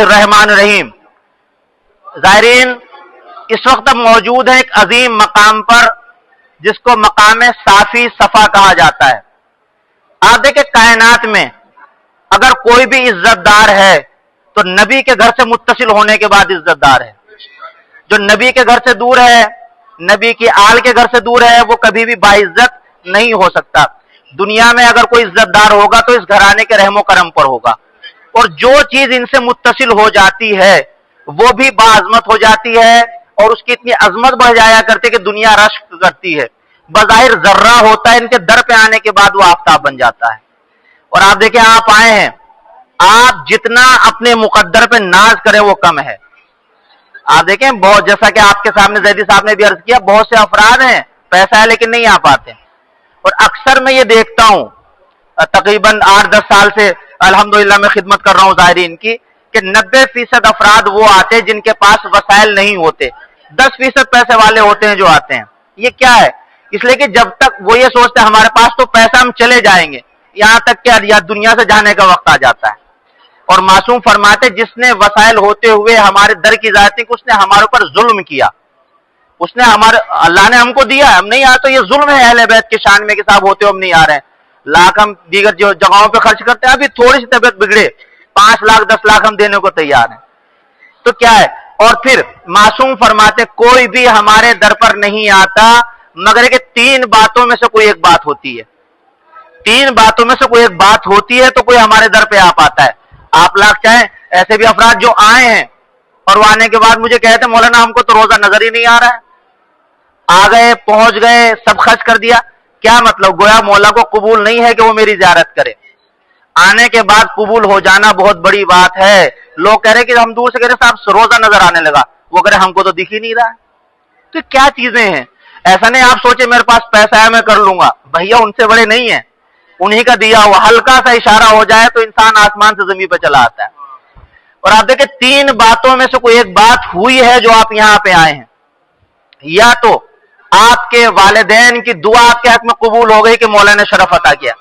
الرحمن الرحیم۔ زائرین، اس وقت اب موجود ہے ایک عظیم مقام پر جس کو مقام صافی صفا کہا جاتا ہے۔ آپ دیکھیں کائنات میں اگر کوئی بھی عزت دار ہے تو نبی کے گھر سے متصل ہونے کے بعد عزت دار ہے۔ جو نبی کے گھر سے دور ہے، نبی کی آل کے گھر سے دور ہے، وہ کبھی بھی باعزت نہیں ہو سکتا۔ دنیا میں اگر کوئی عزت دار ہوگا تو اس گھرانے کے رحم و کرم پر ہوگا، اور جو چیز ان سے متصل ہو جاتی ہے وہ بھی باعظمت ہو جاتی ہے، اور اس کی اتنی عظمت بڑھ جایا کرتی ہے کہ دنیا رشک کرتی ہے۔ بظاہر ذرہ ہوتا ہے، ان کے در پہ آنے کے بعد وہ آفتاب بن جاتا ہے۔ اور آپ دیکھیں، آپ آئے ہیں، آپ جتنا اپنے مقدر پہ ناز کریں وہ کم ہے۔ آپ دیکھیں بہت، جیسا کہ آپ کے سامنے زیدی صاحب نے بھی عرض کیا، بہت سے افراد ہیں پیسہ ہے لیکن نہیں آ پاتے، اور اکثر میں یہ دیکھتا ہوں، تقریباً 8-10 سال سے الحمدللہ میں خدمت کر رہا ہوں زائرین کی، کہ 90% افراد وہ آتے جن کے پاس وسائل نہیں ہوتے، 10% پیسے والے ہوتے ہیں جو آتے ہیں۔ یہ کیا ہے؟ اس لیے کہ جب تک وہ یہ سوچتے ہیں ہمارے پاس تو پیسہ، ہم چلے جائیں گے، یہاں تک کہ یا دنیا سے جانے کا وقت آ جاتا ہے۔ اور معصوم فرماتے جس نے وسائل ہوتے ہوئے ہمارے در کی ذاتی کو، اس نے ہمارے اوپر ظلم کیا، اس نے اللہ نے ہم کو دیا، ہم نہیں آ تو یہ ظلم ہے اہل بیت کے شان میں کہ صاحب ہوتے ہم نہیں آ رہے ہیں۔ لاکھ ہم دیگر جو جگہوں پہ خرچ کرتے ہیں، ابھی تھوڑی سی طبیعت بگڑے 5 لاکھ 10 لاکھ ہم دینے کو تیار ہیں، تو کیا ہے؟ اور پھر معصوم فرماتے کوئی بھی ہمارے در پر نہیں آتا مگر کہ 3 باتوں میں سے کوئی ایک بات ہوتی ہے، 3 باتوں میں سے کوئی ایک بات ہوتی ہے تو کوئی ہمارے در پہ آ پاتا ہے۔ آپ لاکھ چاہیں، ایسے بھی افراد جو آئے ہیں اور وہ آنے کے بعد مجھے کہتے ہیں مولانا ہم کو تو روزہ نظر ہی نہیں آ رہا ہے، آ گئے، پہنچ گئے، سب خرچ کر دیا، کیا مطلب؟ گویا مولا کو قبول نہیں ہے کہ وہ میری زیارت کرے۔ آنے کے بعد قبول ہو جانا بہت بڑی بات ہے۔ لوگ کہہ رہے کہ ہم دور سے کہہ رہے صاحب روزہ نظر آنے لگا، وہ کہہ رہے ہم کو تو دکھ ہی نہیں رہا ہے۔ تو کیا چیزیں ہیں؟ ایسا نہیں آپ سوچے میرے پاس پیسہ ہے میں کر لوں گا، بھیا ان سے بڑے نہیں ہیں، انہی کا دیا ہوا ہلکا سا اشارہ ہو جائے تو انسان آسمان سے زمین پہ چلا آتا ہے۔ اور آپ دیکھیں 3 باتوں میں سے کوئی ایک بات ہوئی ہے جو آپ یہاں پہ آئے ہیں، یا تو آپ کے والدین کی دعا آپ کے حق میں قبول ہو گئی کہ مولا نے شرف عطا کیا،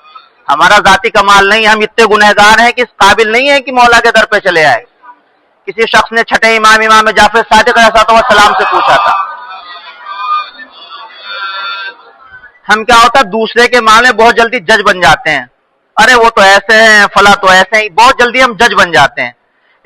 ہمارا ذاتی کمال نہیں، ہم اتنے گنہگار ہیں کہ اس قابل نہیں ہیں کہ مولا کے در پہ چلے آئے۔ کسی شخص نے چھٹے امام جعفر صادق علیہ السلام سے پوچھا تھا، ہم کیا ہوتا دوسرے کے معاملے بہت جلدی جج بن جاتے ہیں، ارے وہ تو ایسے ہیں، فلاں تو ایسے ہیں، بہت جلدی ہم جج بن جاتے ہیں۔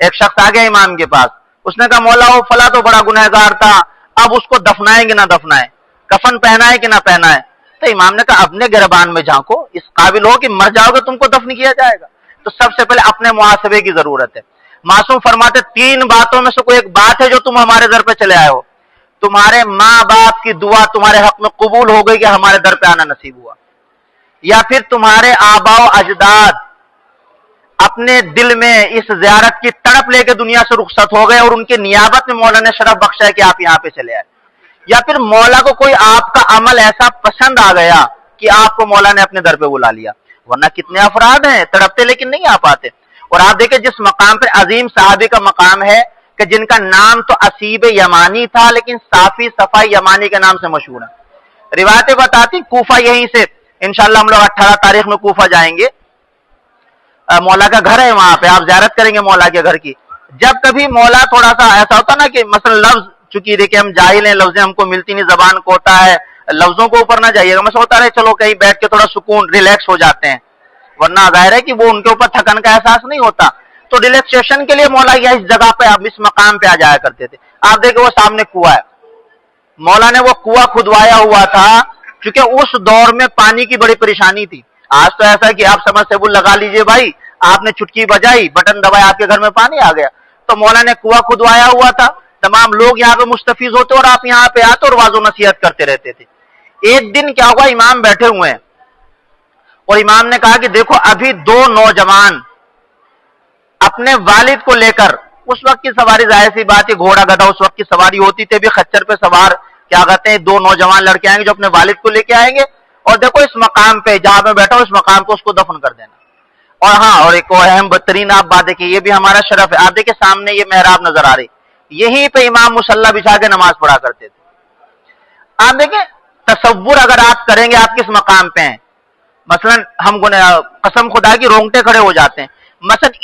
ایک شخص آ گیا امام کے پاس، اس نے کہا مولا وہ فلاں تو بڑا گنہگار تھا، اب اس کو دفنائیں کہ نہ دفنائیں، کفن پہنائے کہ نہ پہنائے؟ تو امام نے کہا اپنے گربان میں جھانکو، اس قابل ہو کہ مر جاؤ گے تم کو دفن کیا جائے گا، تو سب سے پہلے اپنے محاسبے کی ضرورت ہے۔ معصوم فرماتے 3 باتوں میں سے کوئی ایک بات ہے جو تم ہمارے در پہ چلے آئے ہو، تمہارے ماں باپ کی دعا تمہارے حق میں قبول ہو گئی کہ ہمارے در پہ آنا نصیب ہوا، یا پھر تمہارے آباء و اجداد اپنے دل میں اس زیارت کی تڑپ لے کے دنیا سے رخصت ہو گئے اور ان کی نیابت میں مولا نے شرف بخشا ہے کہ آپ یہاں پہ چلے آئے، یا پھر مولا کو کوئی آپ کا عمل ایسا پسند آ گیا کہ آپ کو مولا نے اپنے در پہ بلا لیا۔ ورنہ کتنے افراد ہیں تڑپتے لیکن نہیں آ پاتے۔ اور آپ دیکھیں جس مقام پہ عظیم صحابی کا مقام ہے کہ جن کا نام تو اسیب یمانی تھا لیکن صافی صفائی یمانی کے نام سے مشہور ہے۔ روایتیں بتاتی کوفہ یہیں سے انشاءاللہ ہم لوگ 18 تاریخ میں کوفہ جائیں گے، مولا کا گھر ہے وہاں پہ، آپ زیارت کریں گے مولا کے گھر کی۔ جب کبھی مولا تھوڑا سا ایسا ہوتا نا کہ مثلا لفظ، چونکہ دیکھیں ہم جاہل ہیں، لفظیں ہم کو ملتی نہیں، زبان کو ہوتا ہے، لفظوں کو اوپر نہ جائیے گا، مثلا ہوتا رہے چلو کہیں بیٹھ کے تھوڑا سکون ریلیکس ہو جاتے ہیں، ورنہ ظاہر ہے کہ وہ ان کے اوپر تھکن کا احساس نہیں ہوتا، تو ریلیکسیشن کے لیے مولا یا اس جگہ پہ اب اس مقام پہ آ جایا کرتے تھے۔ آپ دیکھیں وہ سامنے کنواں ہے، مولا نے وہ کنواں کھدوایا ہوا تھا کیونکہ اس دور میں پانی کی بڑی پریشانی تھی۔ آج تو ایسا کہ آپ سبمرسیبل لگا لیجئے بھائی، آپ نے چٹکی بجائی، بٹن دبایا، آپ کے گھر میں پانی آ گیا۔ تو مولا نے کنواں کھدوایا ہوا تھا، تمام لوگ یہاں پہ مستفیض ہوتے اور آپ یہاں پہ آتے اور واضح و نصیحت کرتے رہتے تھے۔ ایک دن کیا ہوا، امام بیٹھے ہوئے ہیں اور امام نے کہا کہ دیکھو ابھی 2 نوجوان اپنے والد کو لے کر، اس وقت کی سواری ظاہر سی بات ہے گھوڑا گدھا اس وقت کی سواری ہوتی تھی، بھی خچر پہ سوار کیا کہتے ہیں 2 نوجوان لڑکے آئیں گے جو اپنے والد کو لے کے آئیں گے، اور دیکھو اس مقام پہ جہاں میں بیٹھا ہوں اس مقام پہ اس کو دفن کر دینا۔ اور ہاں، اور ایک اہم بدترین آپ بات دیکھیں، یہ بھی ہمارا شرف ہے، آپ دیکھیں سامنے یہ محراب نظر آ رہی، یہیں پہ امام مصلی بچھا کے نماز پڑھا کرتے تھے۔ آپ دیکھیں تصور اگر آپ کریں گے آپ کس مقام پہ ہیں، مثلا ہم قسم خدا کی رونگٹے کھڑے ہو جاتے ہیں مثلا